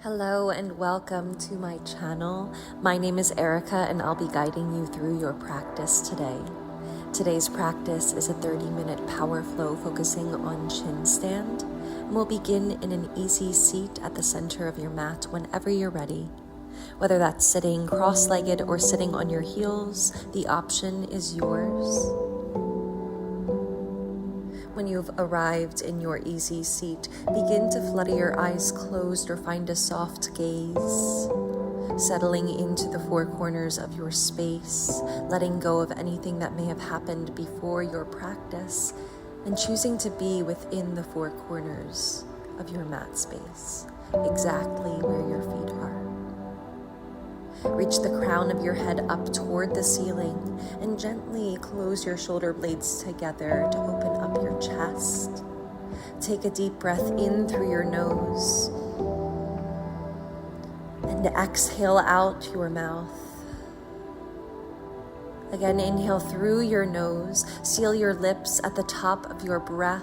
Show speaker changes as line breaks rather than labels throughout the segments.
Hello and welcome to my channel. My name is Erica and I'll be guiding you through your practice today. Today's practice is a 30-minute power flow focusing on Chinstand, and we'll begin in an easy seat at the center of your mat whenever you're ready. Whether that's sitting cross-legged or sitting on your heels, the option is yours. When you've arrived in your easy seat, begin to flutter your eyes closed or find a soft gaze, settling into the four corners of your space, letting go of anything that may have happened before your practice, and choosing to be within the four corners of your mat space, exactly where your feet are. Reach the crown of your head up toward the ceiling and gently close your shoulder blades together to open up your chest. Take a deep breath in through your nose and exhale out your mouth. Again, inhale through your nose, seal your lips at the top of your breath,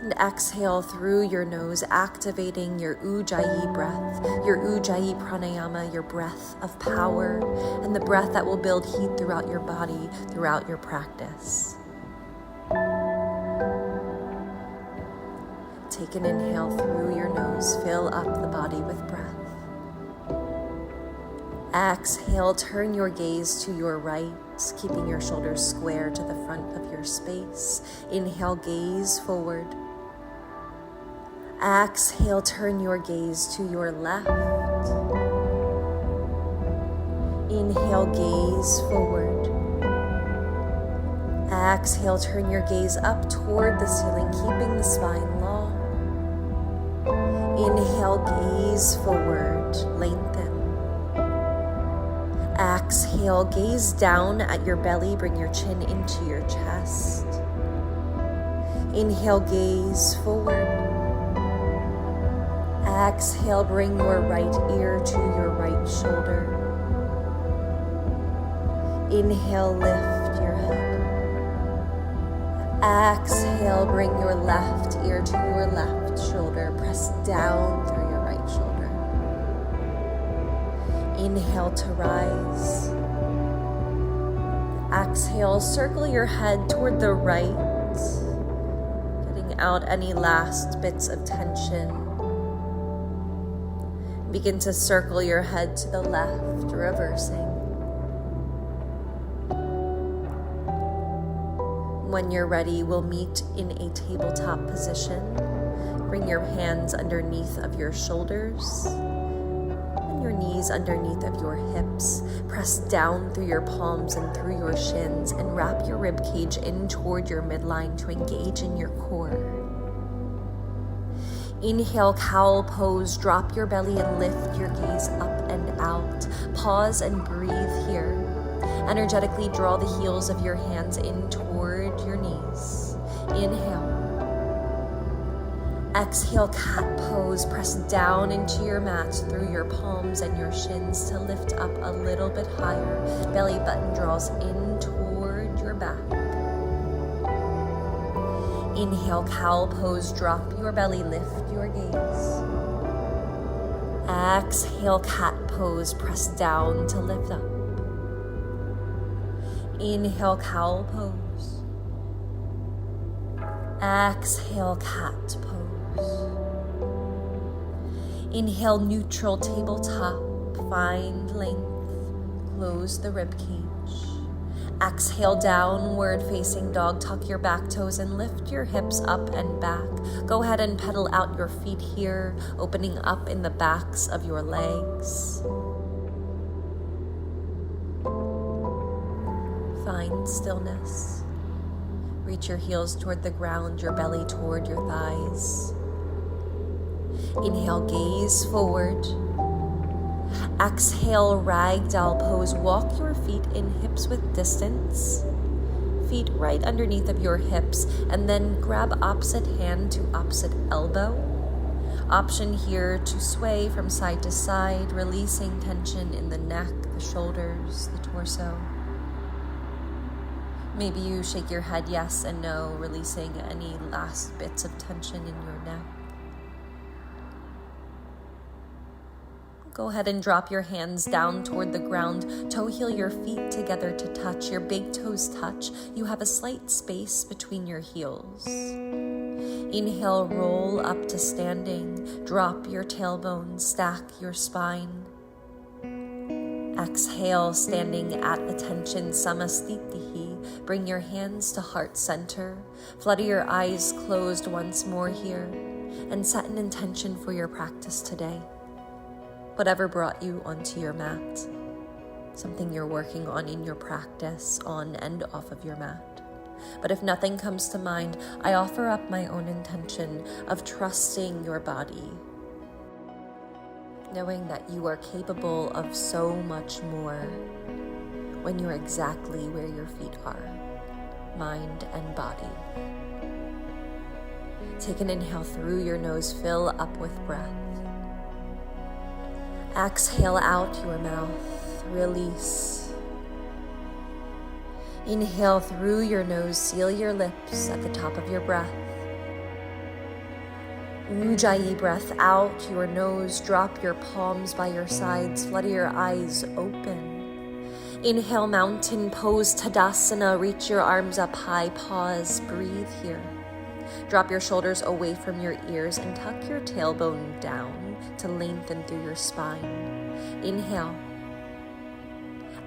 and exhale through your nose, activating your Ujjayi breath, your Ujjayi pranayama, your breath of power, and the breath that will build heat throughout your body, throughout your practice. Take an inhale through your nose, fill up the body with breath. Exhale, turn your gaze to your right, keeping your shoulders square to the front of your space. Inhale, gaze forward. Exhale, turn your gaze to your left. Inhale, gaze forward. Exhale, turn your gaze up toward the ceiling, keeping the spine long. Inhale, gaze forward, lengthen. Exhale, gaze down at your belly, bring your chin into your chest. Inhale, gaze forward. Exhale, bring your right ear to your right shoulder. Inhale, lift your head. Exhale, bring your left ear to your left shoulder. Press down through your right shoulder. Inhale to rise. Exhale, circle your head toward the right, getting out any last bits of tension. Begin to circle your head to the left, reversing. When you're ready, we'll meet in a tabletop position. Bring your hands underneath of your shoulders and your knees underneath of your hips. Press down through your palms and through your shins and wrap your rib cage in toward your midline to engage in your core. Inhale, cowl pose, drop your belly and lift your gaze up and out. Pause and breathe here. Energetically draw the heels of your hands in toward your knees. Inhale. Exhale, cat pose. Press down into your mat through your palms and your shins to lift up a little bit higher. Belly button draws in toward your back. Inhale, cowl pose, drop your belly, lift your gaze. Exhale, cat pose, press down to lift up. Inhale, cowl pose. Exhale, cat pose. Inhale, neutral tabletop, find length, close the rib cage. Exhale, downward facing dog. Tuck your back toes and lift your hips up and back. Go ahead and pedal out your feet here, opening up in the backs of your legs. Find stillness. Reach your heels toward the ground, your belly toward your thighs. Inhale, gaze forward. Exhale, ragdoll pose. Walk your feet in hips width distance. Feet right underneath of your hips, and then grab opposite hand to opposite elbow. Option here to sway from side to side, releasing tension in the neck, the shoulders, the torso. Maybe you shake your head yes and no, releasing any last bits of tension in your neck. Go ahead and drop your hands down toward the ground. Toe heel your feet together to touch. Your big toes touch. You have a slight space between your heels. Inhale, roll up to standing. Drop your tailbone, stack your spine. Exhale, standing at attention, samastitihi. Bring your hands to heart center. Flutter your eyes closed once more here and set an intention for your practice today. Whatever brought you onto your mat, something you're working on in your practice, on and off of your mat. But if nothing comes to mind, I offer up my own intention of trusting your body, knowing that you are capable of so much more when you're exactly where your feet are, mind and body. Take an inhale through your nose, fill up with breath. Exhale out your mouth, release. Inhale through your nose, seal your lips at the top of your breath. Ujjayi, breath out your nose, drop your palms by your sides, flutter your eyes open. Inhale, mountain pose, Tadasana, reach your arms up high, pause, breathe here. Drop your shoulders away from your ears and tuck your tailbone down to lengthen through your spine. Inhale.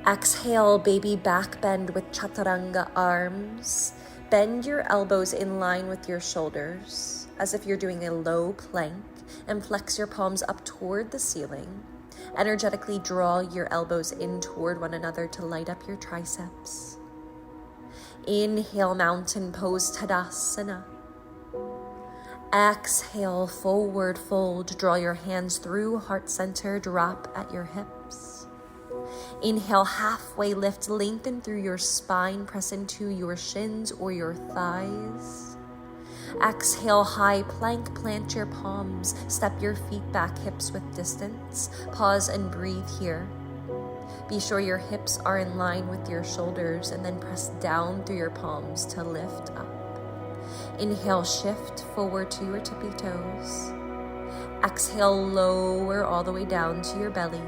Exhale, baby back bend with chaturanga arms. Bend your elbows in line with your shoulders as if you're doing a low plank, and flex your palms up toward the ceiling. Energetically draw your elbows in toward one another to light up your triceps. Inhale, mountain pose, Tadasana. Exhale, forward fold. Draw your hands through heart center, drop at your hips. Inhale, halfway lift, lengthen through your spine, press into your shins or your thighs. Exhale, high plank, plant your palms, step your feet back, hips width distance. Pause and breathe here. Be sure your hips are in line with your shoulders and then press down through your palms to lift up. Inhale, shift forward to your tippy toes. Exhale, lower all the way down to your belly.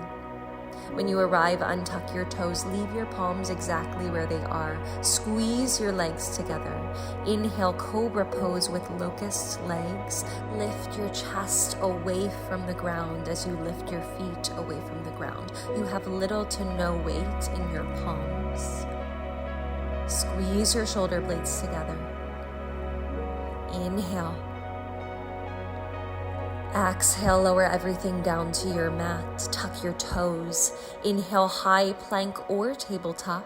When you arrive, untuck your toes, leave your palms exactly where they are. Squeeze your legs together. Inhale, cobra pose with locust legs. Lift your chest away from the ground as you lift your feet away from the ground. You have little to no weight in your palms. Squeeze your shoulder blades together. Inhale. Exhale, lower everything down to your mat. Tuck your toes. Inhale, high plank or tabletop.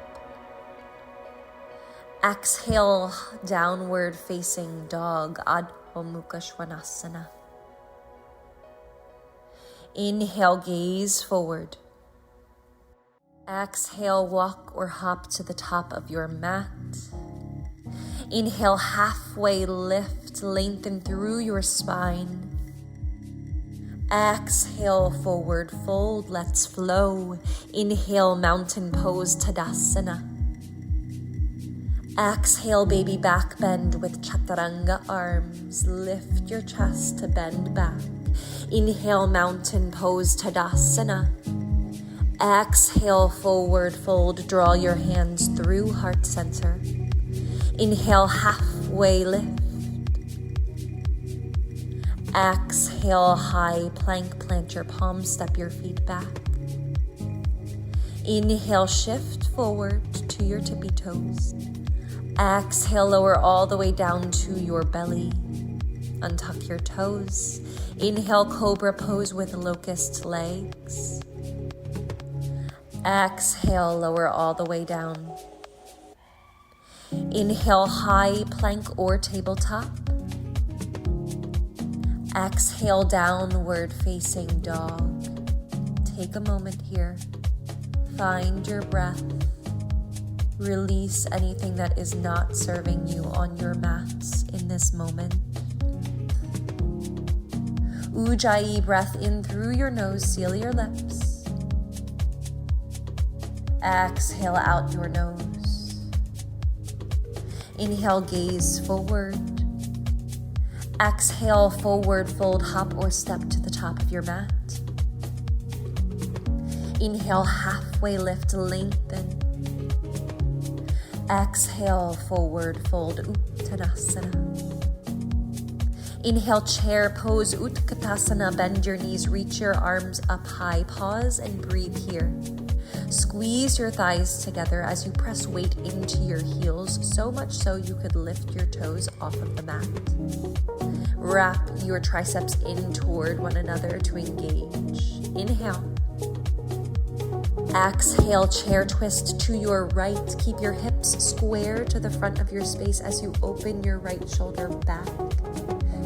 Exhale, downward facing dog, Adho Mukha Svanasana. Inhale, gaze forward. Exhale, walk or hop to the top of your mat. Inhale, halfway lift, lengthen through your spine. Exhale, forward fold, let's flow. Inhale, mountain pose, Tadasana. Exhale, baby back bend with chaturanga arms. Lift your chest to bend back. Inhale, mountain pose, Tadasana. Exhale, forward fold, draw your hands through heart center. Inhale, halfway lift. Exhale, high plank, plant your palms, step your feet back. Inhale, shift forward to your tippy toes. Exhale, lower all the way down to your belly. Untuck your toes. Inhale, cobra pose with locust legs. Exhale, lower all the way down. Inhale, high plank or tabletop. Exhale, downward facing dog. Take a moment here. Find your breath. Release anything that is not serving you on your mats in this moment. Ujjayi, breath in through your nose, seal your lips. Exhale out your nose. Inhale, gaze forward. Exhale, forward fold, hop or step to the top of your mat. Inhale, halfway lift, lengthen. Exhale, forward fold, Uttanasana. Inhale, chair pose, Utkatasana. Bend your knees, reach your arms up high. Pause and breathe here. Squeeze your thighs together as you press weight into your heels, so much so you could lift your toes off of the mat. Wrap your triceps in toward one another to engage. Inhale. Exhale, chair twist to your right. Keep your hips square to the front of your space as you open your right shoulder back,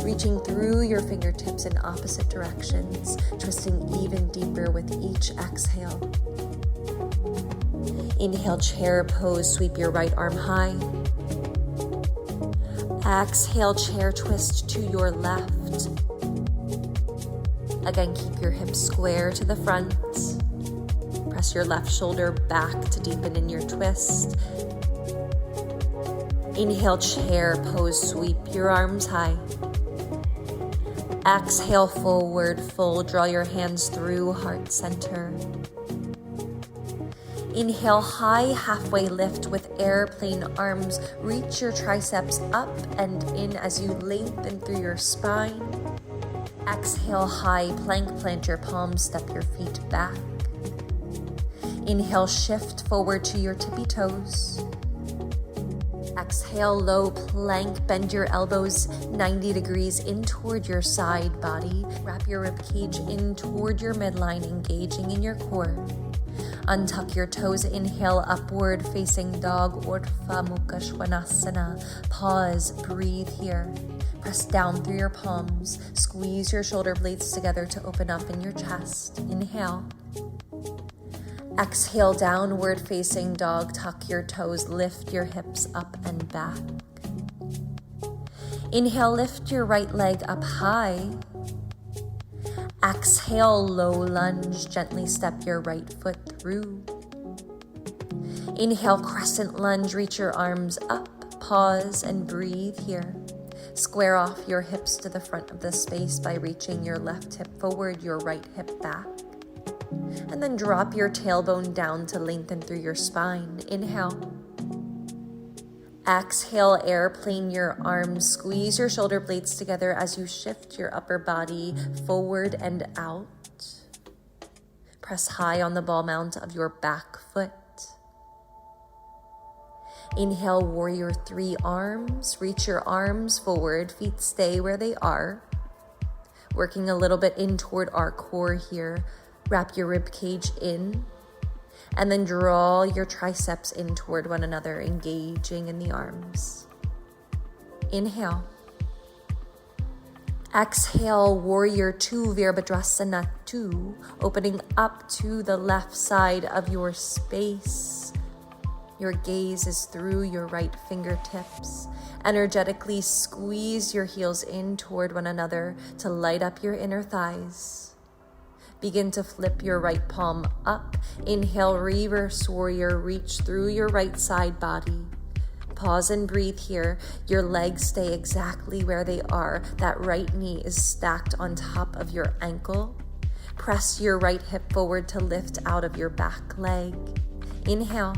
reaching through your fingertips in opposite directions, twisting even deeper with each exhale. Inhale, chair pose, sweep your right arm high. Exhale, chair twist to your left. Again, keep your hips square to the front. Press your left shoulder back to deepen in your twist. Inhale, chair pose, sweep your arms high. Exhale, forward fold, draw your hands through heart center. Inhale, high halfway lift with airplane arms. Reach your triceps up and in as you lengthen through your spine. Exhale, high plank, plant your palms, step your feet back. Inhale, shift forward to your tippy toes. Exhale, low plank, bend your elbows 90 degrees in toward your side body. Wrap your ribcage in toward your midline, engaging in your core. Untuck your toes, inhale, upward facing dog, Urdhva Mukha Svanasana. Pause, breathe here. Press down through your palms. Squeeze your shoulder blades together to open up in your chest. Inhale. Exhale, downward facing dog. Tuck your toes, lift your hips up and back. Inhale, lift your right leg up high. Exhale, low lunge, gently step your right foot through. Inhale, crescent lunge, reach your arms up. Pause and breathe here. Square off your hips to the front of the space by reaching your left hip forward, your right hip back. And then drop your tailbone down to lengthen through your spine. Inhale. Exhale, airplane your arms. Squeeze your shoulder blades together as you shift your upper body forward and out. Press high on the ball mount of your back foot. Inhale, warrior 3 arms. Reach your arms forward, feet stay where they are. Working a little bit in toward our core here. Wrap your rib cage in, and then draw your triceps in toward one another, engaging in the arms. Inhale. Exhale, warrior 2, Virabhadrasana 2, opening up to the left side of your space. Your gaze is through your right fingertips. Energetically squeeze your heels in toward one another to light up your inner thighs. Begin to flip your right palm up. Inhale, reverse warrior, reach through your right side body. Pause and breathe here. Your legs stay exactly where they are. That right knee is stacked on top of your ankle. Press your right hip forward to lift out of your back leg. Inhale.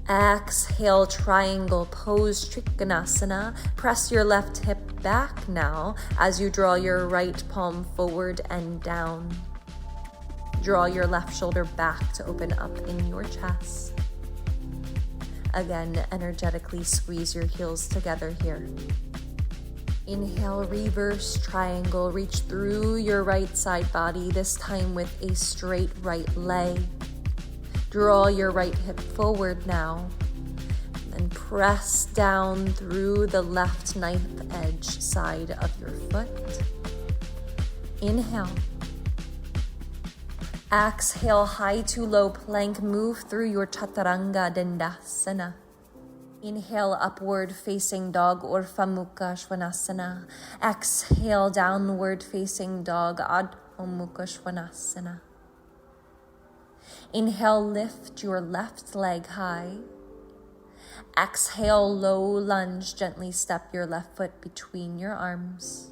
Exhale, triangle pose, Trikonasana. Press your left hip back now as you draw your right palm forward and down. Draw your left shoulder back to open up in your chest. Again, energetically squeeze your heels together here. Inhale, reverse triangle. Reach through your right side body, this time with a straight right leg. Draw your right hip forward now, and press down through the left ninth edge side of your foot. Inhale. Exhale, high to low plank. Move through your Chaturanga Dandasana. Inhale, upward facing dog, Urdhva Mukha Svanasana. Exhale, downward facing dog, Adho Mukha Svanasana. Inhale, lift your left leg high. Exhale, low lunge, gently step your left foot between your arms.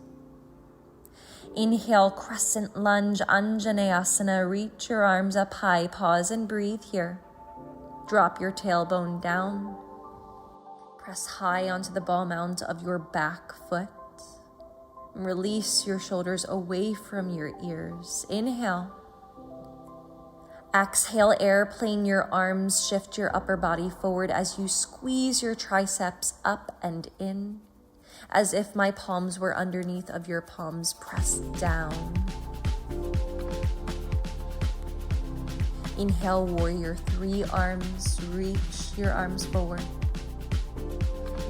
Inhale, crescent lunge, Anjaneyasana. Reach your arms up high. Pause and breathe here. Drop your tailbone down. Press high onto the ball mount of your back foot. Release your shoulders away from your ears. Inhale. Exhale, airplane your arms. Shift your upper body forward as you squeeze your triceps up and in, as if my palms were underneath of your palms. Press down. Inhale, warrior three, arms. Reach your arms forward.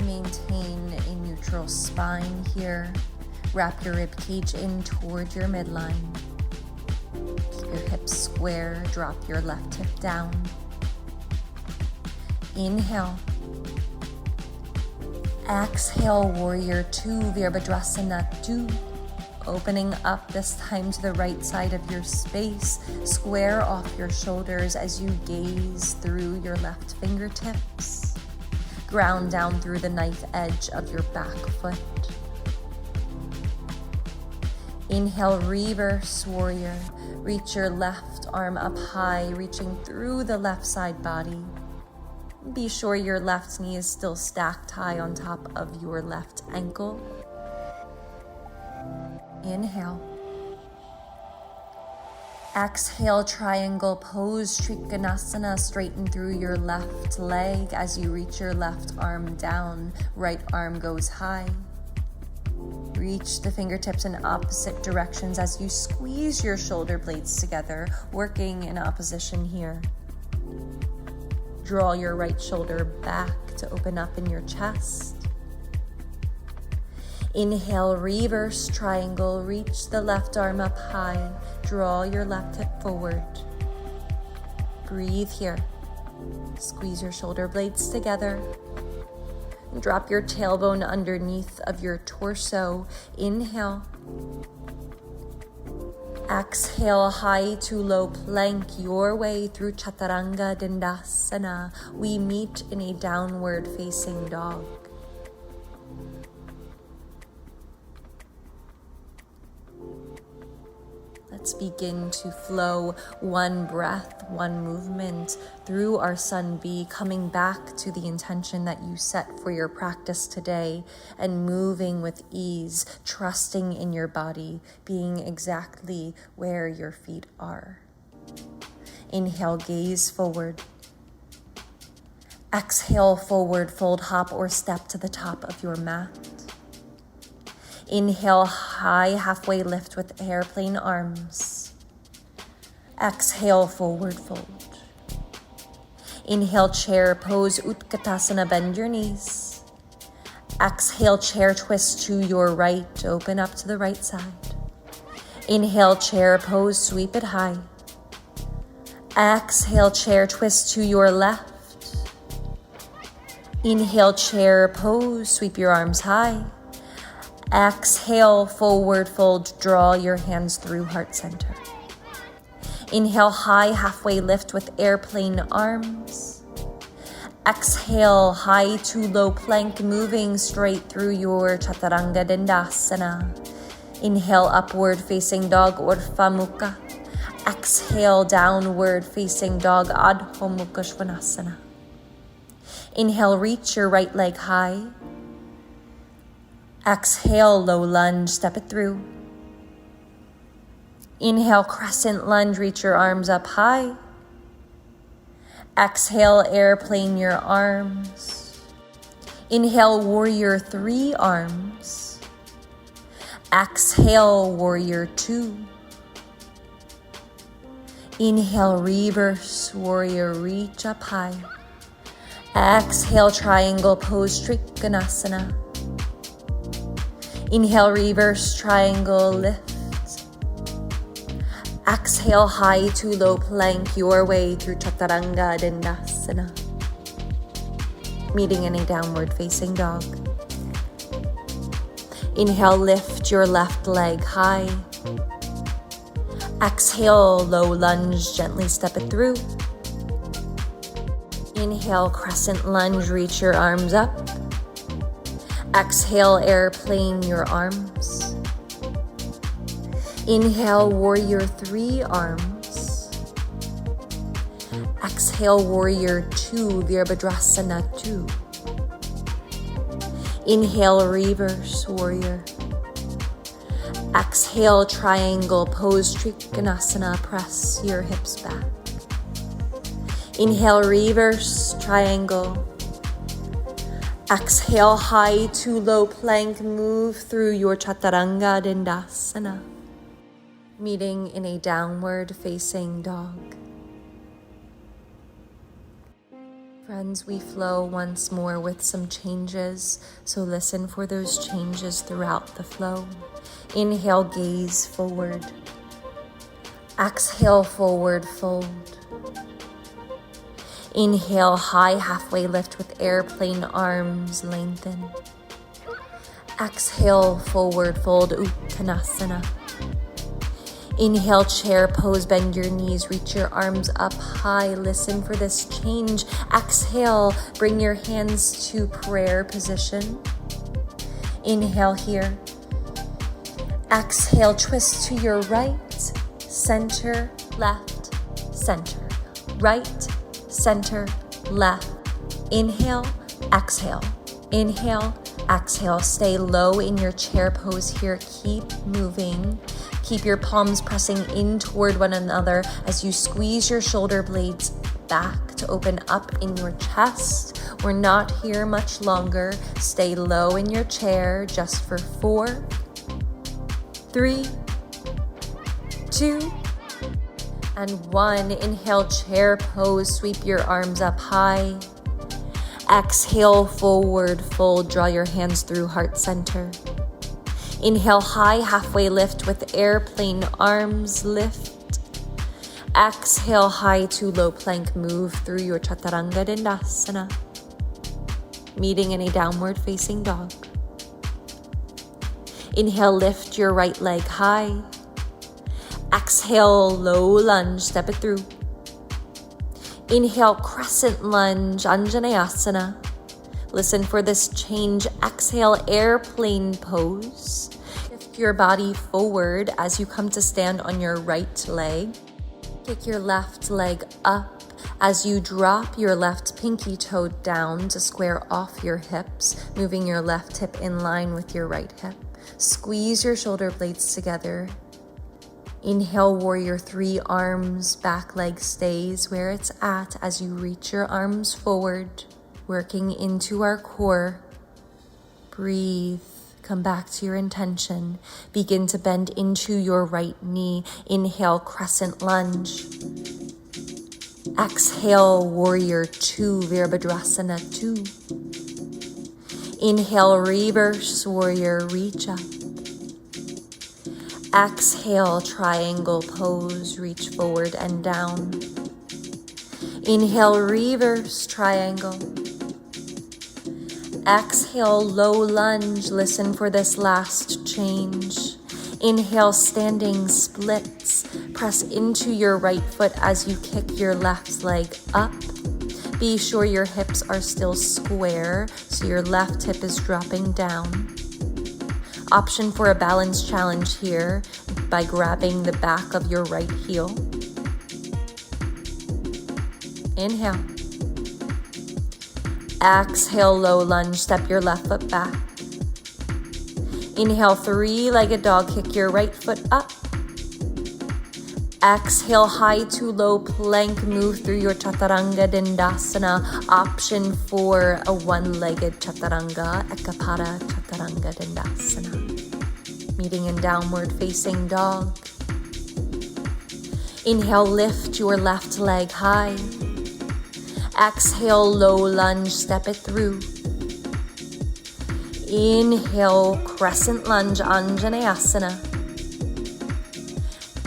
Maintain a neutral spine here. Wrap your rib cage in toward your midline. Keep your hips square. Drop your left hip down. Inhale. Exhale, warrior two, Virabhadrasana 2. Opening up this time to the right side of your space. Square off your shoulders as you gaze through your left fingertips. Ground down through the knife edge of your back foot. Inhale, reverse warrior. Reach your left arm up high, reaching through the left side body. Be sure your left knee is still stacked high on top of your left ankle. Inhale. Exhale, triangle pose, Trikonasana. Straighten through your left leg as you reach your left arm down. Right arm goes high. Reach the fingertips in opposite directions as you squeeze your shoulder blades together, working in opposition here. Draw your right shoulder back to open up in your chest. Inhale, reverse triangle. Reach the left arm up high. Draw your left hip forward. Breathe here. Squeeze your shoulder blades together. Drop your tailbone underneath of your torso. Inhale. Exhale, high to low plank your way through Chaturanga Dandasana. We meet in a downward facing dog. Let's begin to flow one breath, one movement through our Sun B, coming back to the intention that you set for your practice today and moving with ease, trusting in your body, being exactly where your feet are. Inhale, gaze forward. Exhale, forward fold, hop or step to the top of your mat. Inhale, high halfway lift with airplane arms. Exhale, forward fold. Inhale, chair pose, Utkatasana, bend your knees. Exhale, chair twist to your right, open up to the right side. Inhale, chair pose, sweep it high. Exhale, chair twist to your left. Inhale, chair pose, sweep your arms high. Exhale, forward fold, draw your hands through heart center. Inhale, high halfway lift with airplane arms. Exhale, high to low plank, moving straight through your Chaturanga Dandasana. Inhale, upward facing dog, Urdhva Mukha. Exhale, downward facing dog, Adho Mukha Svanasana. Inhale, reach your right leg high. Exhale, low lunge, step it through. Inhale, crescent lunge, reach your arms up high. Exhale, airplane your arms. Inhale, warrior three, arms. Exhale, warrior two. Inhale, reverse warrior, reach up high. Exhale, triangle pose, Trikonasana. Inhale, reverse triangle, lift. Exhale, high to low plank your way through Chaturanga Dandasana. Meeting in a downward facing dog. Inhale, lift your left leg high. Exhale, low lunge, gently step it through. Inhale, crescent lunge, reach your arms up. Exhale, airplane your arms. Inhale, warrior 3 arms. Exhale, warrior 2, Virabhadrasana 2. Inhale, reverse warrior. Exhale, triangle pose, Trikonasana, press your hips back. Inhale, reverse triangle. Exhale, high to low plank, move through your Chaturanga Dandasana, meeting in a downward facing dog. Friends, we flow once more with some changes, so listen for those changes throughout the flow. Inhale, gaze forward. Exhale, forward fold. Inhale, high halfway lift with airplane arms, lengthen. Exhale, forward fold, Uttanasana. Inhale, chair pose, bend your knees, reach your arms up high. Listen for this change. Exhale, bring your hands to prayer position. Inhale here. Exhale, twist to your right, center, left, center, right, center, left. Inhale, exhale. Inhale, exhale. Stay low in your chair pose here. Keep moving. Keep your palms pressing in toward one another as you squeeze your shoulder blades back to open up in your chest. We're not here much longer. Stay low in your chair just for 4, 3, 2, and 1. Inhale, chair pose, sweep your arms up high. Exhale, forward fold, draw your hands through heart center. Inhale, high halfway lift with airplane arms, lift. Exhale, high to low plank, move through your Chaturanga Dandasana, meeting in a downward facing dog. Inhale, lift your right leg high. Exhale, low lunge, step it through. Inhale, crescent lunge, Anjaneyasana. Listen for this change. Exhale, airplane pose. Shift your body forward as you come to stand on your right leg. Kick your left leg up as you drop your left pinky toe down to square off your hips, moving your left hip in line with your right hip. Squeeze your shoulder blades together. Inhale, warrior 3 arms, back leg stays where it's at as you reach your arms forward, working into our core. Breathe. Come back to your intention. Begin to bend into your right knee. Inhale, crescent lunge. Exhale, warrior 2, Virabhadrasana 2. Inhale, reverse warrior, reach up. Exhale, triangle pose, reach forward and down. Inhale, reverse triangle. Exhale, low lunge. Listen for this last change. Inhale, standing splits. Press into your right foot as you kick your left leg up. Be sure your hips are still square, so your left hip is dropping down. Option for a balance challenge here by grabbing the back of your right heel. Inhale. Exhale, low lunge, step your left foot back. Inhale, 3-legged dog, kick your right foot up. Exhale, high to low plank, move through your Chaturanga Dandasana. Option for a 1-legged Chaturanga, Ekapada Chaturanga Dandasana. Meeting in downward facing dog. Inhale, lift your left leg high. Exhale, low lunge, step it through. Inhale, crescent lunge, Anjaneyasana.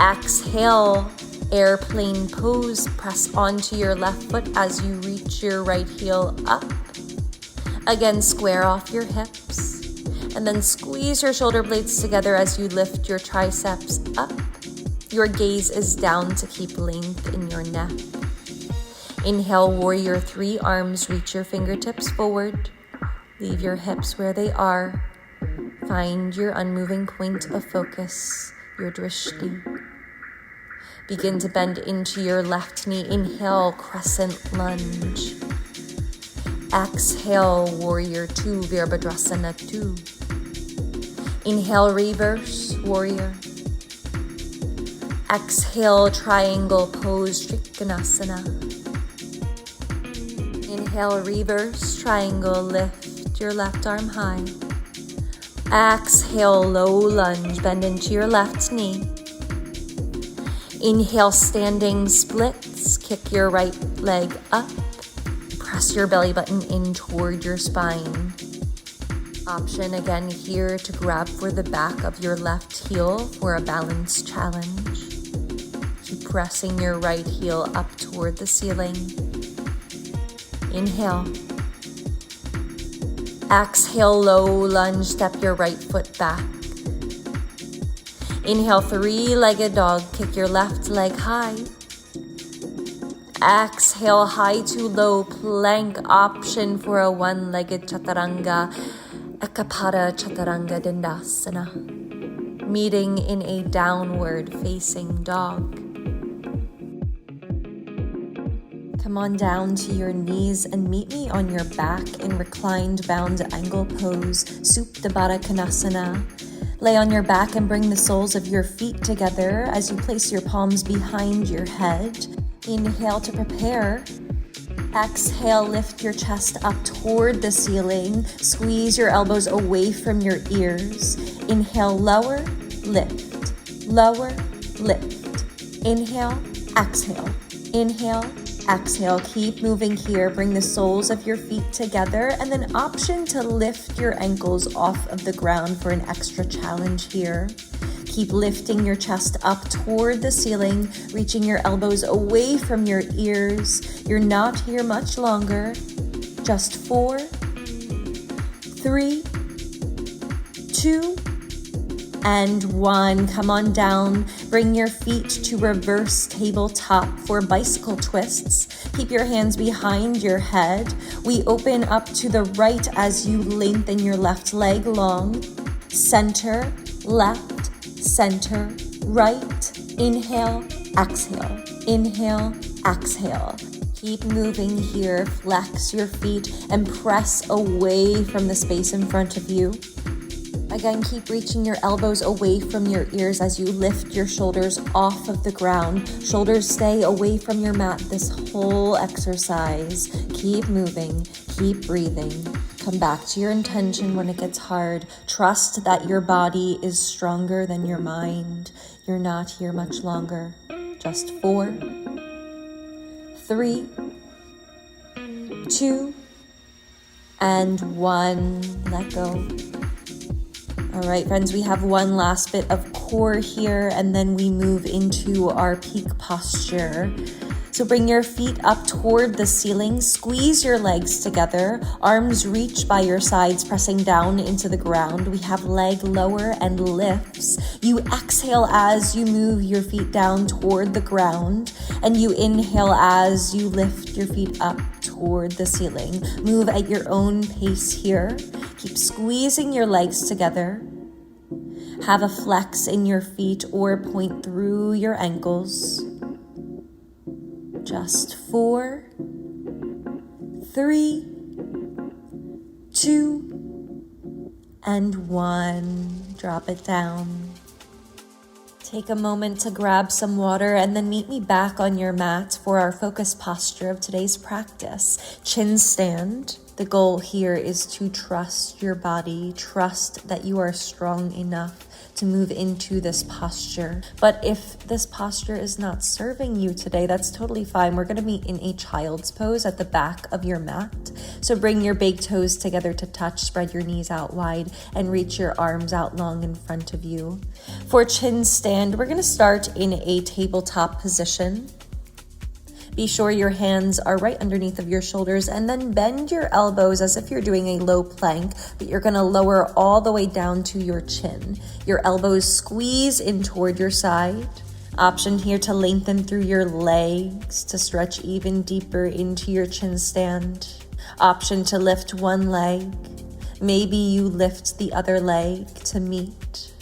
Exhale, airplane pose. Press onto your left foot as you reach your right heel up. Again, square off your hips. And then squeeze your shoulder blades together as you lift your triceps up. Your gaze is down to keep length in your neck. Inhale, warrior 3 arms, reach your fingertips forward. Leave your hips where they are. Find your unmoving point of focus. your drishti. Begin to bend into your left knee. Inhale, crescent lunge. Exhale, warrior two, Virabhadrasana 2. Inhale, reverse, warrior. Exhale, triangle pose, Trikonasana. Inhale, reverse, triangle, lift your left arm high. Exhale, low lunge, bend into your left knee. Inhale, standing splits, kick your right leg up. Press your belly button in toward your spine. Option again here to grab for the back of your left heel for a balance challenge. Keep pressing your right heel up toward the ceiling. Inhale. Exhale, low lunge, step your right foot back. Inhale, three-legged dog, kick your left leg high. Exhale, high to low plank option for a one-legged chaturanga, Ekapada Chaturanga Dandasana, meeting in a downward facing dog. Come on down to your knees and meet me on your back in reclined bound angle pose, Supta Baddha Konasana. Lay on your back and bring the soles of your feet together as you place your palms behind your head. Inhale to prepare. Exhale, lift your chest up toward the ceiling. Squeeze your elbows away from your ears. Inhale, lower, lift. Lower, lift. Inhale, exhale. Inhale, exhale. Keep moving here. Bring the soles of your feet together and then option to lift your ankles off of the ground for an extra challenge here. Keep lifting your chest up toward the ceiling, reaching your elbows away from your ears. You're not here much longer. Just 4, 3, 2, and 1. Come on down. Bring your feet to reverse tabletop for bicycle twists. Keep your hands behind your head. We open up to the right as you lengthen your left leg long. Center, left. Center, right, inhale, exhale, inhale, exhale. Keep moving here, flex your feet and press away from the space in front of you. Again, keep reaching your elbows away from your ears as you lift your shoulders off of the ground. Shoulders stay away from your mat this whole exercise. Keep moving, keep breathing. Come back to your intention when it gets hard. Trust that your body is stronger than your mind. You're not here much longer. Just 4, 3, 2, and 1. Let go. All right, friends, we have one last bit of core here, and then we move into our peak posture. So bring your feet up toward the ceiling, squeeze your legs together, arms reach by your sides, pressing down into the ground. We have leg lower and lifts. You exhale as you move your feet down toward the ground, and you inhale as you lift your feet up toward the ceiling. Move at your own pace here. Keep squeezing your legs together. Have a flex in your feet or point through your ankles. Just 4, 3, 2, and 1. Drop it down. Take a moment to grab some water and then meet me back on your mat for our focus posture of today's practice. Chinstand. The goal here is to trust your body, trust that you are strong enough to move into this posture. But if this posture is not serving you today, that's totally fine. We're going to meet in a child's pose at the back of your mat. So bring your big toes together to touch, spread your knees out wide, and reach your arms out long in front of you. For chin stand, we're going to start in a tabletop position. Be sure your hands are right underneath of your shoulders, and then bend your elbows as if you're doing a low plank, but you're gonna lower all the way down to your chin. Your elbows squeeze in toward your side. Option here to lengthen through your legs to stretch even deeper into your chin stand. Option to lift one leg. Maybe you lift the other leg to meet.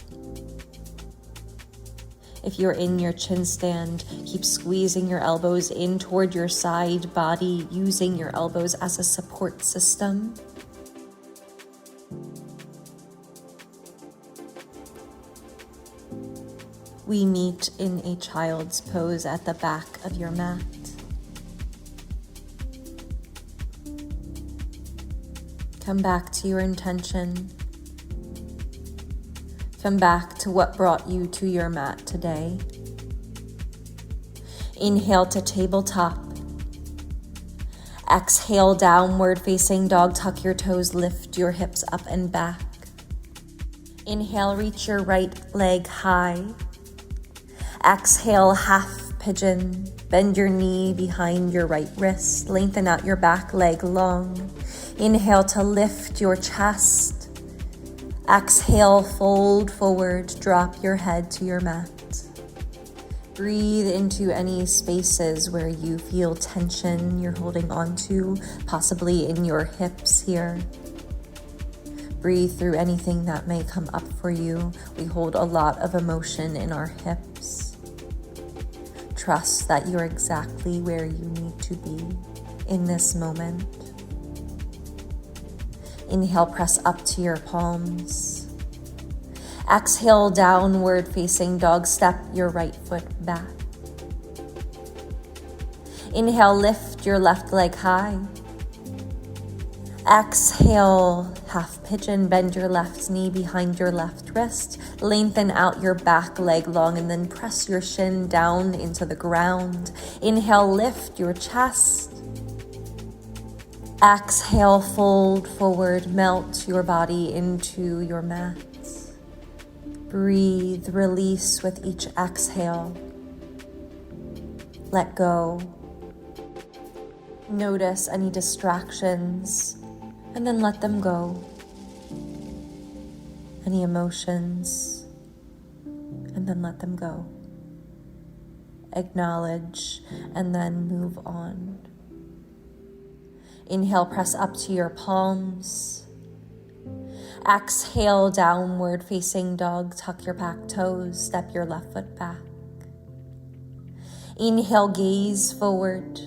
If you're in your chin stand, keep squeezing your elbows in toward your side body, using your elbows as a support system. We meet in a child's pose at the back of your mat. Come back to your intention. Come back to what brought you to your mat today. Inhale to tabletop. Exhale, downward facing dog. Tuck your toes, lift your hips up and back. Inhale, reach your right leg high. Exhale, half pigeon. Bend your knee behind your right wrist. Lengthen out your back leg long. Inhale to lift your chest. Exhale, fold forward, drop your head to your mat. Breathe into any spaces where you feel tension you're holding on to, possibly in your hips here. Breathe through anything that may come up for you. We hold a lot of emotion in our hips. Trust that you're exactly where you need to be in this moment. Inhale, press up to your palms. Exhale, downward facing dog. Step your right foot back. Inhale, lift your left leg high. Exhale, half pigeon. Bend your left knee behind your left wrist. Lengthen out your back leg long and then press your shin down into the ground. Inhale, lift your chest. Exhale, fold forward, melt your body into your mat. Breathe, release with each exhale. Let go. Notice any distractions and then let them go. Any emotions and then let them go. Acknowledge and then move on. Inhale, press up to your palms. Exhale, downward facing dog. Tuck your back toes. Step your left foot back. Inhale, gaze forward.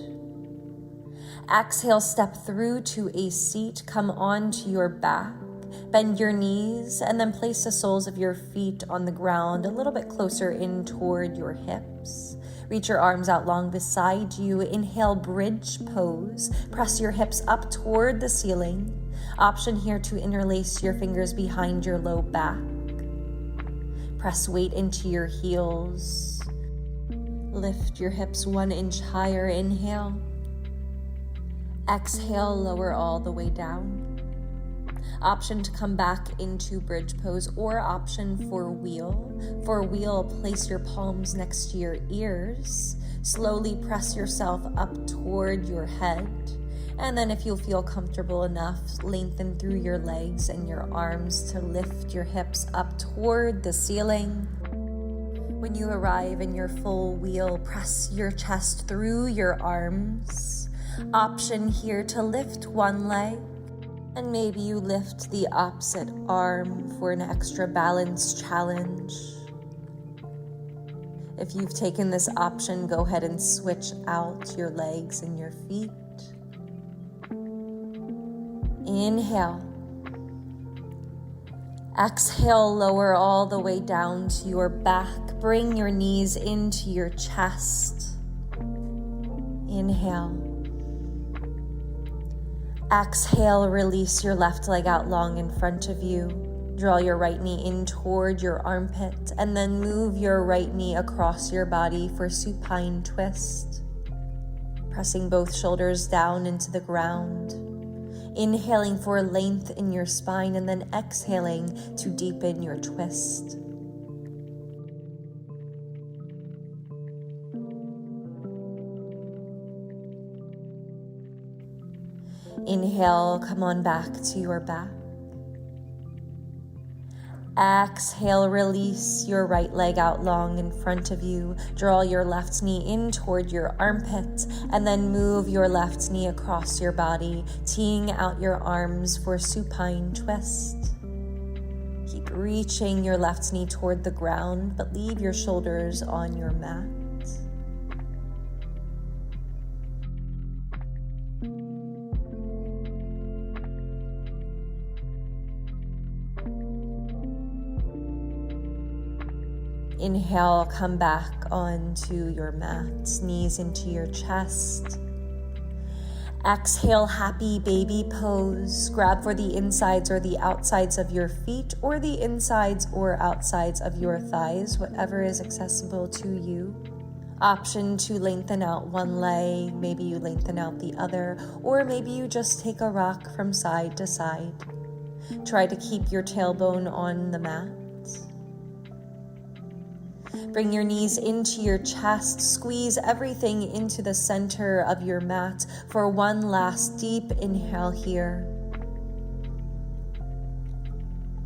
Exhale, step through to a seat. Come onto your back. Bend your knees and then place the soles of your feet on the ground a little bit closer in toward your hips. Reach your arms out long beside you. Inhale, bridge pose. Press your hips up toward the ceiling. Option here to interlace your fingers behind your low back. Press weight into your heels. Lift your hips 1 inch higher. Inhale. Exhale, lower all the way down. Option to come back into bridge pose or option for wheel. For wheel, place your palms next to your ears. Slowly press yourself up toward your head. And then if you feel comfortable enough, lengthen through your legs and your arms to lift your hips up toward the ceiling. When you arrive in your full wheel, press your chest through your arms. Option here to lift one leg, and maybe you lift the opposite arm for an extra balance challenge. If you've taken this option, go ahead and switch out your legs and your feet. Inhale. Exhale, lower all the way down to your back. Bring your knees into your chest. Inhale. Exhale, release your left leg out long in front of you. Draw your right knee in toward your armpit and then move your right knee across your body for supine twist. Pressing both shoulders down into the ground. Inhaling for length in your spine and then exhaling to deepen your twist. Inhale, come on back to your back. Exhale, release your right leg out long in front of you. Draw your left knee in toward your armpit and then move your left knee across your body, teeing out your arms for supine twist. Keep reaching your left knee toward the ground, but leave your shoulders on your mat. Inhale, come back onto your mat, knees into your chest. Exhale, happy baby pose. Grab for the insides or the outsides of your feet, or the insides or outsides of your thighs, whatever is accessible to you. Option to lengthen out one leg, maybe you lengthen out the other, or maybe you just take a rock from side to side. Try to keep your tailbone on the mat. Bring your knees into your chest, squeeze everything into the center of your mat for one last deep inhale here.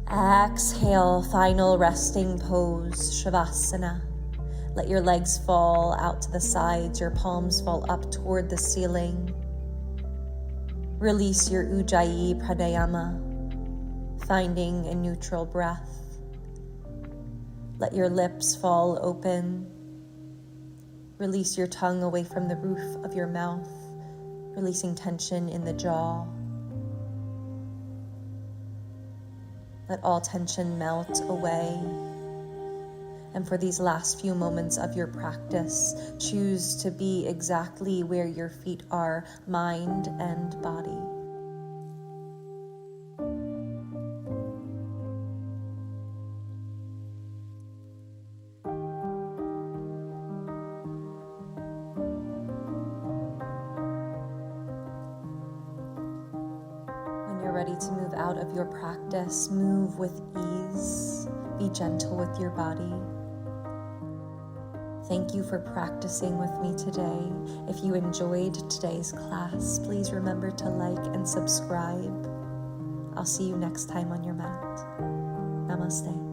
Exhale, final resting pose, Shavasana. Let your legs fall out to the sides, your palms fall up toward the ceiling. Release your Ujjayi Pranayama, finding a neutral breath. Let your lips fall open. Release your tongue away from the roof of your mouth, releasing tension in the jaw. Let all tension melt away. And for these last few moments of your practice, choose to be exactly where your feet are, mind and body. Ready to move out of your practice, move with ease, be gentle with your body. Thank you for practicing with me today. If you enjoyed today's class, please remember to like and subscribe. I'll see you next time on your mat. Namaste.